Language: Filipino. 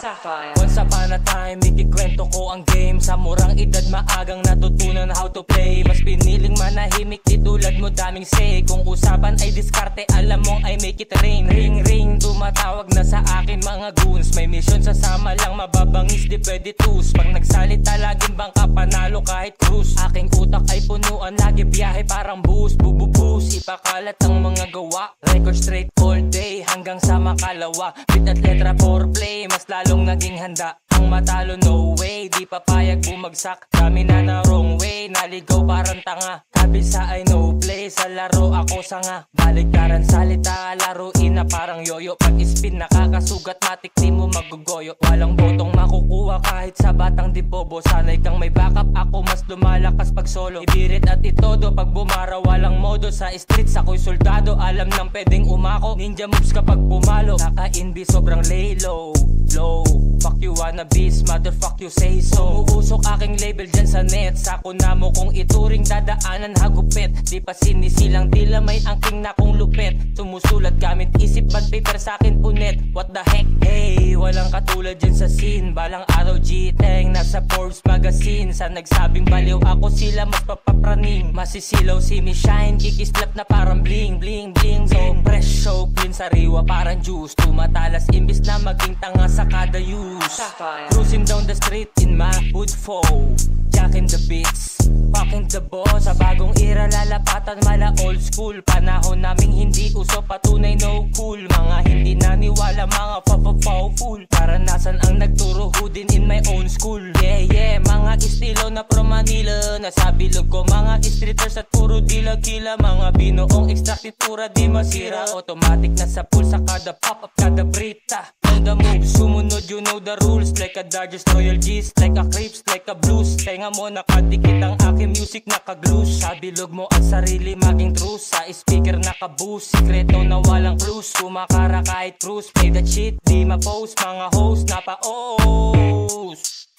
Sapphire. Once upon a time, ikikwento ko ang game. Sa murang edad maagang natutunan how to play. Mas piniling manahimik di tulad mo daming say. Kung usapan ay diskarte, alam mong I make it rain. Ring ring, tumatawag na sa akin mga goons. May mission sasama lang, mababangis di pwede tus. Pag nagsalita laging bangka, panalo kahit cruise. Aking utak ay punuan, lagi biyahe parang bus. Bububus, ipakalat ang mga gawa. Record straight all day hanggang sa makalawa. Beat at letra for play, mas lalong naging handa. Ang matalo no way, di papayag bumagsak. Kami na wrong way, naligaw parang tanga. Kabisa ay no play, sa laro ako sanga. Baligtaran salita, laruin na parang yoyo. Pag spin nakakasugat, matik di mo magugoyo. Walang botong makukuha kahit sa batang di bobo. Sanay kang may backup, ako mas lumalakas pag solo. Ibirit at itodo, pag bumara walang modo. Sa streets ako'y soldado, alam nang pwedeng umako. Ninja moves kapag pumalo, naka-inbi sobrang lay low. Fuck you wannabes, motherfuck you say so. Umuusok aking label dyan sa net. Sako na mo kung ituring dadaanan hagupit. Di pa sinisilang dila may angking na kong lupit. Sumusulat gamit isip bad paper sa akin punet. What the heck, hey, walang katulad dyan sa scene. Balang araw G-Teng, nasa Forbes magazine. Sa nagsabing baliw ako sila mas papapraning. Masisilaw si mi shine, kikislap na parang bling bling bling. So fresh, so clean, sariwa parang juice. Tumatalas imbis na maging tanga sa kada use. Sapphire. Cruising down the street in my hood foe. Jacking the beats, fucking the boss. Sa bagong era lalapatan mala old school. Panahon naming hindi uso, patunay no cool. Mga hindi naniwala, mga fool. Karanasan ang nagturo, who din in my own school. Yeah, mga estilo na from Manila. Nasa bilog ko mga streeters at puro dila-kila. Mga binuong ekstraktitura di masira. Automatic na sa pool sa kada pop-up, kada brita. On the move, sumunod you know the rules. Like a Dodgers, Royal G's, like a Crips, like a Blues. Tenga mo nakadikit ang aking music nakaglus. Sa bilog mo ang sarili maging true. Sa speaker nakaboost, sikreto na walang clues. Kumakara kahit cruise, play that shit, di ma-post. Mga host, napa-host.